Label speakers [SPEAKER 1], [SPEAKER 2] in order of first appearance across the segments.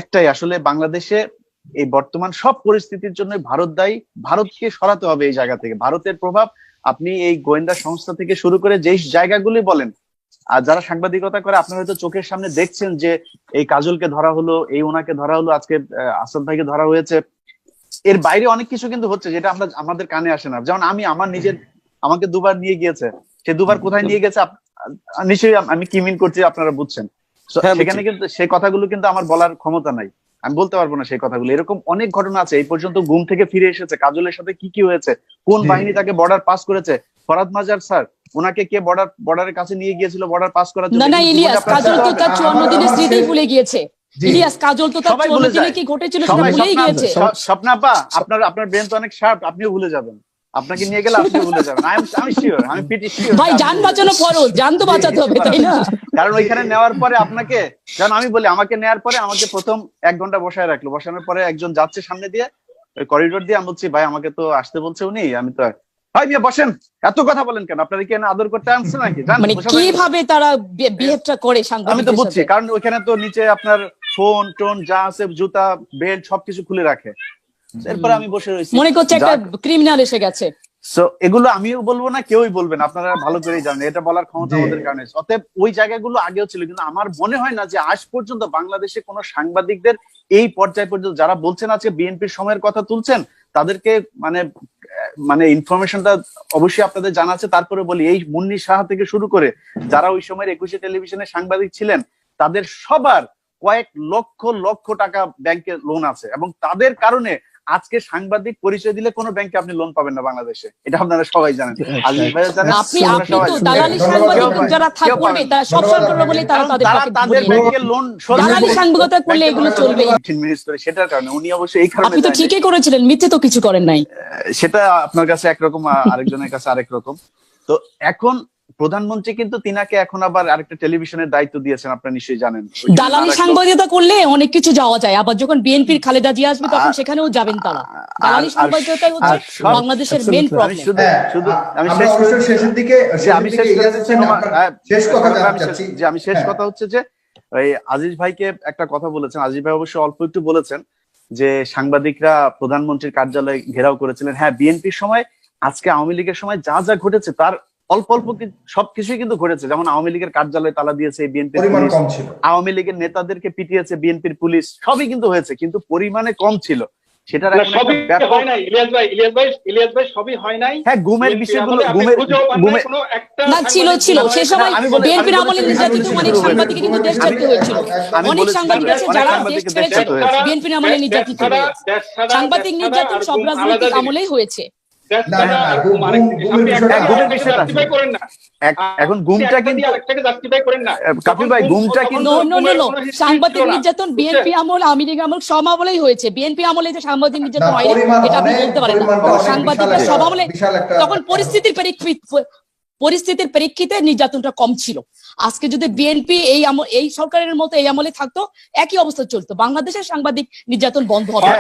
[SPEAKER 1] একটাই, আসলে বাংলাদেশে এই বর্তমান সব পরিস্থিতির জন্য ভারত দায়ী। ভারতকে সরাতে হবে এই জায়গা থেকে। ভারতের প্রভাব আপনি এই গোয়েন্দা সংস্থা থেকে শুরু করে যেই জায়গাগুলি বলেন, আর যারা সাংবাদিকতা করে আপনারা হয়তো চোখের সামনে দেখছেন যে এই কাজলকে ধরা হলো, এই ওনাকে ধরা হলো, আজকে আসাদ ভাইকে ধরা হয়েছে। এর বাইরে অনেক কিছু কিন্তু হচ্ছে যেটা আমরা আমাদের কানে আসে না। যেমন আমি আমার নিজের, আমাকে দুবার নিয়ে গিয়েছে, সে দুবার কোথায় নিয়ে গেছে নিশ্চয়ই আমি কি মিন করছি আপনারা বুঝছেন। সেখানে কিন্তু সেই কথাগুলো কিন্তু আমার বলার ক্ষমতা নাই, আমি বলতে পারবো না সেই কথাগুলো। এরকম অনেক ঘটনা আছে। এই পর্যন্ত ঘুম থেকে ফিরে এসেছে, কাজলের সাথে কি কি হয়েছে, কোন বাহিনী তাকে বর্ডার পাস করেছে। ফরাদ মাজার স্যার, ওনাকে কে বর্ডারের কাছে নিয়ে গিয়েছিল বর্ডার পাস করার জন্য?
[SPEAKER 2] না না ইলিয়াস, কাজল তো তার 54 দিনের স্মৃতি ভুলে গিয়েছে। ইলিয়াস, কাজল তো তার 54 দিনে কি ঘটেছিল সেটা ভুলেই গিয়েছে।
[SPEAKER 1] স্বপ্নাপা, আপনার ব্রেন তো অনেক শার্প, আপনিও ভুলে যাবেন। আপনাকে নিয়ে গেলে আপনিও ভুলে যাবেন। আমি শিওর, আমি পিটি শিওর।
[SPEAKER 2] ভাই জান বাঁচানো ফরজ, জান তো বাঁচাতে হবে, তাই না?
[SPEAKER 1] কারণ ওইখানে নেওয়ার পরে আপনাকে, যেমন আমি বলি, আমাকে নেওয়ার পরে আমাকে প্রথম 1 ঘন্টা বসায় রাখলো। বসানোর পরে একজন যাচ্ছে সামনে দিয়ে, ওই করিডোর দিয়ে। আমি বলছি ভাই আমাকে তো আসতে বলছে উনি, আমি তো ভাই মিয়া বসেন, এত কথা বলেন কেন? আপনারা কি আদর করতে আনছেন নাকি?
[SPEAKER 2] মানে কিভাবে তারা বিহেভটা করে সাংবাদিকদের
[SPEAKER 1] আমি তো বুঝছি, কারণ ওইখানে তো নিচে আপনার ফোন টোন যা আছে, জুতা বেল্ট সবকিছু খুলে রাখে। এরপর আমি বসে রয়েছি,
[SPEAKER 2] মনে করছে একটা ক্রিমিনাল এসে গেছে।
[SPEAKER 1] সো এগুলো আমিও বলবো না, কেউই বলবেন, আপনারা ভালো করেই জানেন এটা বলার ক্ষমতা আমাদের কারণে। অতএব ওই জায়গাগুলো আগেও ছিল, কিন্তু আমার মনে হয় না যে আজ পর্যন্ত বাংলাদেশে কোনো সাংবাদিকদের এই পর্যায় পর্যন্ত, যারা বলছেন আজকে বিএনপির সময়ের কথা তুলছেন, তাদেরকে মানে ইনফরমেশনটা অবশ্যই আপনাদের জানা আছে। তারপরে বলি, এই মুন্নি সাহা থেকে শুরু করে যারা ওই সময়ের 21 টেলিভিশনের সাংবাদিক ছিলেন, তাদের সবার কয়েক লক্ষ লক্ষ টাকা ব্যাংকে লোন আছে, এবং তাদের কারণে আজকে সাংবাদিক পরিচয় দিলে কোনো ব্যাংকে আপনি লোন পাবেন না বাংলাদেশে। এটা আপনারা সবাই জানেন, আজিজ ভাই জানেন,
[SPEAKER 2] আপনি তো দালালি সাংবাদিক যারা থাকবে তারা সব করবে বলে
[SPEAKER 1] তাদের ব্যাংকে লোন
[SPEAKER 2] দালালি সাংবাদিকতা করলে এগুলো চলবে।
[SPEAKER 1] সেটার কারণে উনি অবশ্যই এই কারণে,
[SPEAKER 2] আপনি তো ঠিকই করেছিলেন, মিথ্যে তো কিছু করেন নাই।
[SPEAKER 1] সেটা আপনার কাছে একরকম, আরেকজনের কাছে আরেক রকম। তো এখন প্রধানমন্ত্রী কিন্তু তিনাকে এখন আবার আরেকটা টেলিভিশনের দায়িত্ব দিয়েছেন, আপনারা নিশ্চয়ই জানেন।
[SPEAKER 2] দালালি সাংবাদিকতা করলে অনেক কিছু যাওয়া যায়, আবার যখন বিএনপির খালেদা জিয়া আসবে তখন সেখানেও যাবেন তারা। দালালি সাংবাদিকতাই হচ্ছে বাংলাদেশের মেইন প্রবলেম।
[SPEAKER 1] শুধু আমি শেষ কথা হচ্ছে যে ওই আজিজ ভাইকে একটা কথা বলেছেন, আজিজ ভাই অবশ্য অল্প একটু বলেছেন যে সাংবাদিকরা প্রধানমন্ত্রীর কার্যালয় ঘেরাও করেছিলেন। হ্যাঁ, বিএনপির সময়, আজকে আওয়ামী লীগের সময় যা যা ঘটেছে তার অল্প অল্প সবকিছুই কিন্তু ঘটেছে। যেমন আওয়ামী লীগের কার্যালয়ে তালা দিয়েছে বিএনপির পুলিশ, আওয়ামী লীগের নেতাদেরকে পিটিয়েছে বিএনপির পুলিশ, সবই কিন্তু হয়েছে, কিন্তু পরিমাণে কম ছিল। সেটার
[SPEAKER 3] ইলিয়াস ভাই সবই হয় নাই।
[SPEAKER 1] হ্যাঁ, গুমের বিষয়গুলো
[SPEAKER 2] না ছিল সে সময় বিএনপির আমলে নির্যাতিত অনেক সাংবাদিক কিন্তু দেশ ছাড়তে হয়েছিল। অনেক সাংবাদিক আছে যারা দেশ ছেড়েছে বিএনপির আমলে নির্যাতিত হয়ে। সাংবাদিক নির্যাতন সব রাজনৈতিক আমলেই হয়েছে।
[SPEAKER 1] এখন গুমটা কিন্তু কাফি ভাই, গুমটা কিন্তু
[SPEAKER 2] সাংবাদিক নির্যাতন বিএনপি আমল, আওয়ামী লীগ আমল সব আমলেই হয়েছে। বিএনপি আমলে যে সাংবাদিক নির্যাতন হয় এটা আপনি বলতে পারেন না। সাংবাদিকরা সব আমলে তখন পরিস্থিতির প্রেক্ষিতে নির্যাতনটা কম ছিল। আজকে যদি বিএনপি এই সরকারের মতো এই আমলে থাকতো, একই অবস্থা চলতো। বাংলাদেশের সাংবাদিক নির্যাতন বন্ধ হবে।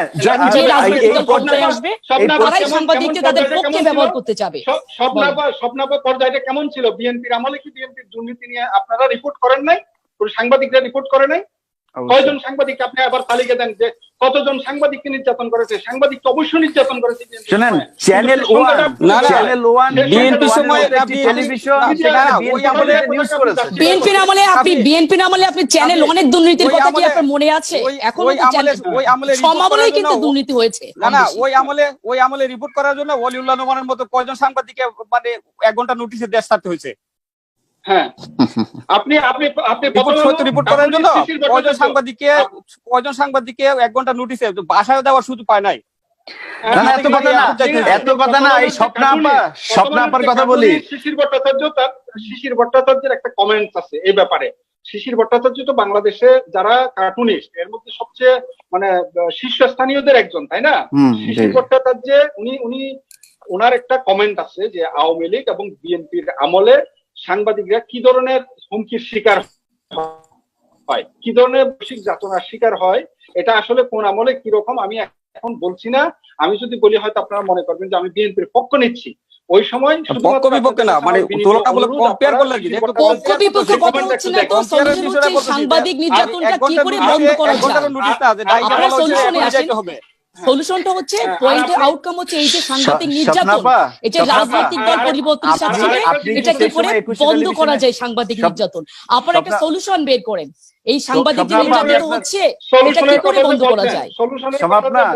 [SPEAKER 2] যে রাজনৈতিক দল পর্যায়ে আসবে তারাই সাংবাদিকদের তাদের পক্ষে ব্যবহার করতে চাবে।
[SPEAKER 3] স্বপ্নাপা পর্যায়টা কেমন ছিল বিএনপির আমলে? কি বিএনপির দুর্নীতি নিয়ে আপনারা রিপোর্ট করেন নাই? সাংবাদিকরা রিপোর্ট করে নাই? কয়জন সাংবাদিক আপনি আবার তালিকা দেন যে কতজন সাংবাদিককে নির্যাতন করেছে? সাংবাদিক তো অবশ্যই নির্যাতন করেছে।
[SPEAKER 1] শুনেন, চ্যানেল ওয়ান বিএনপি সময় টেলিভিশন
[SPEAKER 2] বিএনপির আমলে আপনি চ্যানেল অনেক দুর্নীতির কথা কি আপনার মনে আছে? এখন ওই আমলে সমাবলেই কিন্তু দুর্নীতি হয়েছে।
[SPEAKER 4] না ওই আমলে রিপোর্ট করার জন্য ওলিউল্লাহ নোমানের মতো কয়জন সাংবাদিককে মানে 1 ঘন্টা নোটিশে দেশ ছাড়তে হয়েছে।
[SPEAKER 3] হ্যাঁ, আপনি
[SPEAKER 4] রিপোর্ট করার জন্য কয়জন সাংবাদিককে 1 ঘন্টা নোটিশে বাসায় দেওয়ার সুযোগ পায় নাই।
[SPEAKER 1] এত কথা না, এই স্বপ্নাপার কথা বলি।
[SPEAKER 3] শিশির ভট্টাচার্যের একটা কমেন্ট আছে এই ব্যাপারে। শিশির ভট্টাচার্য তো বাংলাদেশে যারা কার্টুনিস্ট এর মধ্যে সবচেয়ে মানে শীর্ষস্থানীয়দের একজন, তাই না? শিশির ভট্টাচার্য ওনার একটা কমেন্ট আছে যে আওয়ামী লীগ এবং বিএনপির আমলে সাংবাদিকরা কি ধরনের হুমকির শিকার হয়, কি ধরনের মানসিক যাতনার শিকার হয়, এটা আসলে কোন আমলে কিরকম আমি এখন বলছি না। আমি যদি বলি হয়তো আপনারা মনে করবেন যে আমি বিএনপির পক্ষ নিচ্ছি। ওই সময়
[SPEAKER 4] পক্ষ বিপক্ষে না, মানে তুলনামূলক কম্পেয়ার করলে কি
[SPEAKER 2] পক্ষ বিপক্ষে কথা হচ্ছে না তো, সলিউশন হচ্ছে সাংবাদিক নির্যাতনটা কি করে বন্ধ করা যায়। আপনারা সলিউশনে আসেন, সলিউশনটা হচ্ছে পয়েন্টের আউটকাম হচ্ছে এই যে সাংবাদিক নির্যাতন, এটা রাজনৈতিক দল পরিবর্তনের সাথে সাথে এটা কি করে বন্ধ করা যায় সাংবাদিক নির্যাতন, আপনারা একটা সলিউশন বের করেন। এই সাংবাদিক নির্যাতন হচ্ছে এটা কি করে বন্ধ করা যায়।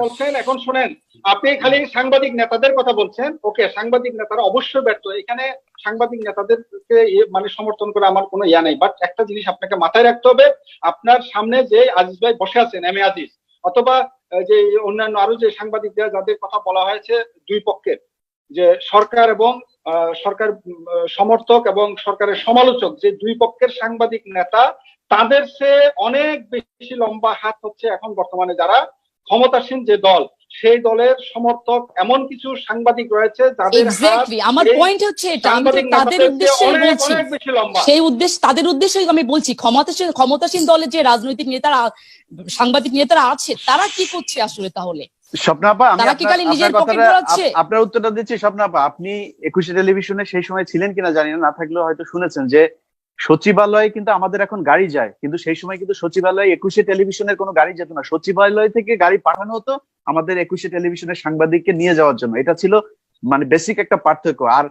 [SPEAKER 3] বলছেন এখন শুনেন, আপনি খালি সাংবাদিক নেতাদের কথা বলছেন, ওকে সাংবাদিক নেতারা অবশ্যই ব্যর্থ, এখানে সাংবাদিক নেতাদেরকে মানে সমর্থন করে আমার কোনো ইয়া নেই, বাট একটা জিনিস আপনাকে মাথায় রাখতে হবে, আপনার সামনে যে আজিজ ভাই বসে আছেন, এম এ আজিজ, অথবা যে অন্যান্য আরো যে সাংবাদিকরা যাদের কথা বলা হয়েছে দুই পক্ষের, যে সরকার এবং সরকার সমর্থক এবং সরকারের সমালোচক, যে দুই পক্ষের সাংবাদিক নেতা, তাদের সে অনেক বেশি লম্বা হাত হচ্ছে এখন বর্তমানে যারা ক্ষমতাসীন যে দল, সেই দলের সমর্থক এমন কিছু সাংবাদিক রয়েছে যাদের
[SPEAKER 2] এক্স্যাক্টলি আমার পয়েন্ট হচ্ছে এটা, আমি তাদের উদ্দেশ্যে বলছি, সেই উদ্দেশ্য তাদের উদ্দেশ্যে আমি বলছি, ক্ষমতাসীন দলের যে রাজনৈতিক নেতারা সাংবাদিক নেতারা আছে তারা কি করছে আসলে, তাহলে
[SPEAKER 1] স্বপ্না আপা আমি
[SPEAKER 2] আপনার
[SPEAKER 1] উত্তরটা দিচ্ছি। স্বপ্না আপা, আপনি 21 টেলিভিশনে সেই সময় ছিলেন কিনা জানি না, না থাকলেও হয়তো শুনেছেন যে সচিবালয়ে কিন্তু আমাদের এখন গাড়ি যায়, কিন্তু সেই সময় কিন্তু সচিবালয়ে 21 টেলিভিশনের কোনো গাড়ি যেত না, সচিবালয় থেকে গাড়ি পাঠানো হতো আমাদের 21 টেলিভিশনের সাংবাদিককে নিয়ে যাওয়ার জন্য। এটা ছিল মানে বেসিক একটা পার্থক্য। আর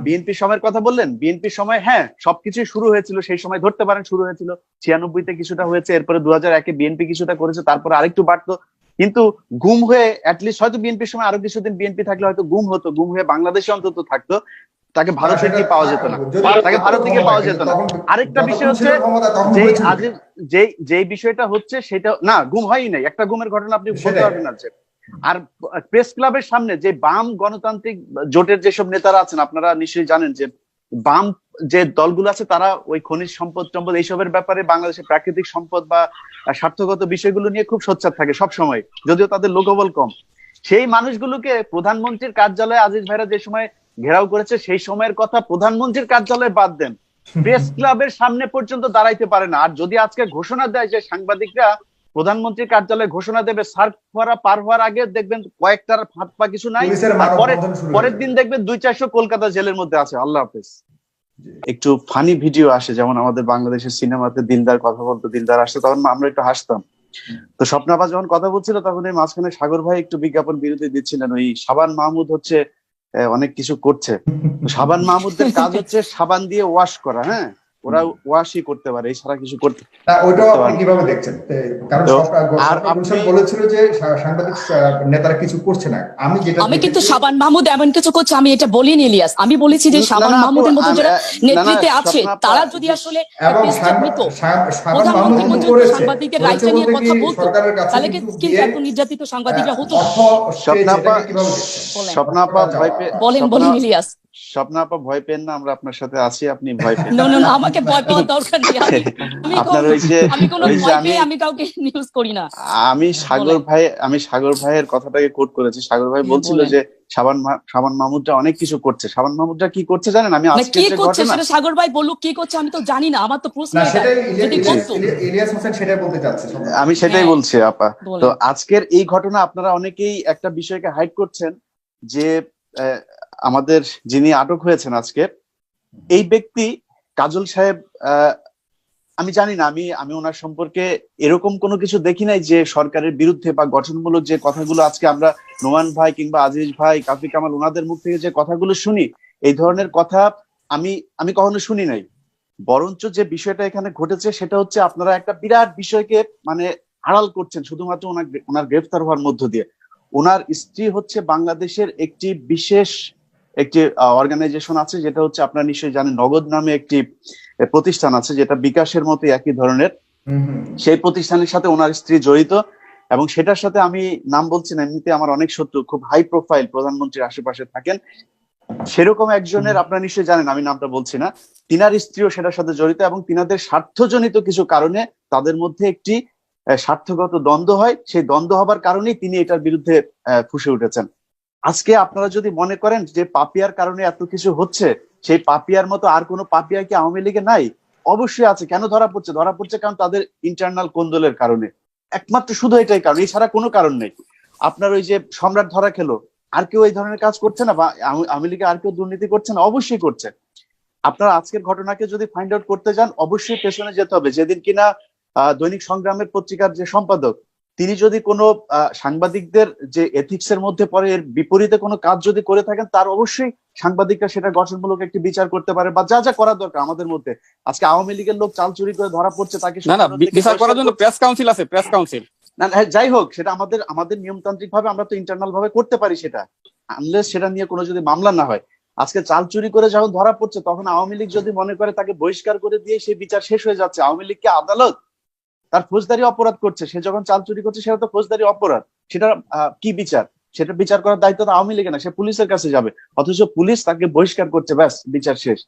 [SPEAKER 1] বিএনপি সময়ের কথা বললেন, বিএনপি সময় হ্যাঁ সবকিছু শুরু হয়েছিল সেই সময়, ধরতে পারেন শুরু হয়েছিল 96-তে কিছুটা হয়েছে, এরপরে 2001-এ বিএনপি কিছুটা করেছে, তারপরে আরেকটু বাড়তো, কিন্তু গুম হয়ে অ্যাটলিস্ট হয়তো বিএনপির সময় আরো কিছুদিন বিএনপি থাকলে হয়তো গুম হতো, গুম হয়ে বাংলাদেশে অন্তত থাকতো, তাকে ভারত থেকে পাওয়া যেত না, তাকে ভারত থেকে পাওয়া যেত না। আরেকটা বিষয় হচ্ছে যে বিষয়টা হচ্ছে সেটা না, গুম হয়ই নাই, একটা গুমের ঘটনা আপনি বলতে পারবেন না। আর প্রেস ক্লাবের সামনে যে বাম গণতান্ত্রিক জোটের যেসব নেতারা আছেন, আপনারা নিশ্চয়ই জানেন যে বাম যে দলগুলো আছে তারা ওই খনিজ সম্পদ টম্পদ এইসবের ব্যাপারে, বাংলাদেশের প্রাকৃতিক সম্পদ বা স্বার্থগত বিষয়গুলো নিয়ে খুব সোচ্চার থাকে সব সময়, যদিও তাদের লোকবল কম। সেই মানুষগুলোকে প্রধানমন্ত্রীর কার্যালয়ে আজিজ ভাইরা যে সময় ঘেরাও করেছে, সেই সময়ের কথা প্রধানমন্ত্রীর কার্যালয়ে বাদ দেন, প্রেস ক্লাবের সামনে পর্যন্ত দাঁড়াইতে পারে না। আর যদি আজকে ঘোষণা দেয় যে সাংবাদিকরা প্রধানমন্ত্রীর কার্যালয়ে ঘোষণা দেবে, সার্ক করা পার হওয়ার আগে দেখবেন কয়েকটার হাত পা কিছু নাই, পরের দিন দেখবেন 200-400 কলকাতা জেলের মধ্যে আছে। আল্লাহ হাফেজ। একটু ফানি ভিডিও আসে, যেমন আমাদের বাংলাদেশের সিনেমাতে দিলদার কথা বলতো, দিলদার আসতো তখন আমরা একটু হাসতাম। তো স্বপ্নাপা যখন কথা বলছিল তখন এই মাঝখানে সাগর ভাই একটু বিজ্ঞাপন বিরতি দিচ্ছিলেন, ওই সাবান মাহমুদ হচ্ছে অনেক কিছু করছে, সাবান মাহমুদদের কাজ হচ্ছে সাবান দিয়ে ওয়াশ করা, হ্যাঁ ওরা ওয়াশই করতে পারে, এছাড়া কিছু করতে
[SPEAKER 5] ওইটাও আপনি কিভাবে দেখছেন? কারণ আপনি বলেছিল যে সাংবাদিক নেতারা কিছু করছে না, আমি
[SPEAKER 2] কিন্তু সাবান মাহমুদ এমন কিছু করছে আমি এটা বলিনি ইলিয়াস, আমি বলেছি যে সাবান মাহমুদের মতো যারা নেতৃত্বে আছে তারা যদি আসলে সাংবাদিকের রাইটটা নিয়ে কথা বলতো তাহলে কিন্তু এত নির্যাতিত সাংবাদিকরা হতো না।
[SPEAKER 1] স্বপ্নাপা ভয় পেয়ে
[SPEAKER 2] বলেন ইলিয়াস।
[SPEAKER 1] স্বপ্নাপা ভয় পেন না, আমরা আপনার সাথে আছি, আপনি ভয় পেন
[SPEAKER 2] না, আমাকে ভয় পাওয়ার দরকার নেই, আমি কাউকে নিউজ করি না।
[SPEAKER 1] আমি সাগর ভাইয়ের কথাটাকে কোট করেছি, সাগর ভাই বলছিল যে সাবান মাহমুদরা অনেক কিছু করছে। সাবান মাহমুদরা কি করছে জানেন? আমি আজকে
[SPEAKER 2] কি করছে সেটা সাগর ভাই বলুক, কি করছে আমি তো জানি না, আমার তো প্রশ্ন
[SPEAKER 5] ইলিয়াস হোসেন সেটাই বলতে চাচ্ছে,
[SPEAKER 1] আমি সেটাই বলছি আপা। তো আজকের এই ঘটনা আপনারা অনেকেই একটা বিষয়কে হাইড করছেন, যে আমাদের যিনি আটক হয়েছেন আজকে এই ব্যক্তি কাজল সাহেব, আমি জানি না, আমি ওনার সম্পর্কে এরকম কোনো কিছু দেখি নাই যে সরকারের বিরুদ্ধে বা গঠনমূলক যে কথাগুলো আজকে আমরা নোমান ভাই কিংবা আজিজ ভাই, কাফি কামাল ওনাদের মুখ থেকে যে কথাগুলো শুনি, এই ধরনের কথা আমি কখনো শুনি নাই। বরঞ্চ যে বিষয়টা এখানে ঘটেছে সেটা হচ্ছে আপনারা একটা বিরাট বিষয়কে মানে আড়াল করছেন শুধুমাত্র ওনার গ্রেফতার হওয়ার মধ্য দিয়ে। ওনার স্ত্রী হচ্ছে বাংলাদেশের একটি বিশেষ একটি অর্গানাইজেশন আছে, যেটা হচ্ছে আপনারা নিশ্চয়ই জানেন, নগদ নামে একটি প্রতিষ্ঠান আছে যেটা বিকাশের মতো একই ধরনের, সেই প্রতিষ্ঠানের সাথে ওনার স্ত্রী জড়িত, এবং সেটার সাথে আমি নাম বলছি না, এমনিতে আমার অনেক শত্রু, খুব হাই প্রোফাইল প্রধানমন্ত্রীর আশেপাশে থাকেন, সেরকম একজনের আপনারা নিশ্চয়ই জানেন, আমি নামটা বলছি না, তিনার স্ত্রীও সেটার সাথে জড়িত, এবং তিনাদের স্বার্থজনিত কিছু কারণে তাদের মধ্যে একটি স্বার্থগত দ্বন্দ্ব হয়, সেই দ্বন্দ্ব হবার কারণেই তিনি এটার বিরুদ্ধে ফুঁসে উঠেছেন। আজকে আপনারা যদি মনে করেন যে পাপিয়ার কারণে এত কিছু হচ্ছে, সেই পাপিয়ার মতো আর কোনো পাপিয়া কি আওয়ামী লীগে নাই? অবশ্যই আছে। কেন ধরা পড়ছে কারণ তাদের ইন্টারনাল কোন্দলের কারণে, একমাত্র শুধু এটাই কারণ, এছাড়া কোনো কারণ নেই। আপনার ওই যে সম্রাট ধরা খেলো, আর কেউ এই ধরনের কাজ করছে না, বা আওয়ামী লীগে আর কেউ দুর্নীতি করছে না? অবশ্যই করছে। আপনারা আজকের ঘটনাকে যদি ফাইন্ড আউট করতে যান, অবশ্যই পেছনে যেতে হবে। যেদিন কিনা দৈনিক সংগ্রামের পত্রিকার যে সম্পাদক, তিনি যদি কোনো সাংবাদিকদের যে এথিক্স এর মধ্যে পড়ে, এর বিপরীতে কোনো কাজ যদি করে থাকেন, তার অবশ্যই সাংবাদিকরা সেটা গঠনমূলক একটি বিচার করতে পারে, বা যা যা করার দরকার আমাদের মধ্যে। আজকে আওয়ামী লীগের লোক চাল চুরি করে ধরা পড়ছে, তাকে
[SPEAKER 4] না বিচার করার জন্য প্রেস কাউন্সিল আছে, প্রেস কাউন্সিল।
[SPEAKER 1] না যাই হোক, সেটা আমাদের নিয়মতান্ত্রিক ভাবে আমরা তো ইন্টারনাল ভাবে করতে পারি সেটা, আনলেস সেটা নিয়ে কোনো যদি মামলা না হয়। আজকে চাল চুরি করে যখন ধরা পড়ছে, তখন আওয়ামী লীগ যদি মনে করে তাকে বহিষ্কার করে দিয়ে সেই বিচার শেষ হয়ে যাচ্ছে, আওয়ামী লীগকে আদালত তার ফৌজদারি অপরাধ করছে, সে যখন চাল চুরি করছে সেটা তো ফৌজদারি অপরাধ, সেটা কি বিচার? সেটা বিচার করার দায়িত্ব তো আওয়ামী লীগের না, সে পুলিশের কাছে যাবে, অথচ পুলিশ তাকে বহিষ্কার করছে, ব্যাস বিচার শেষ।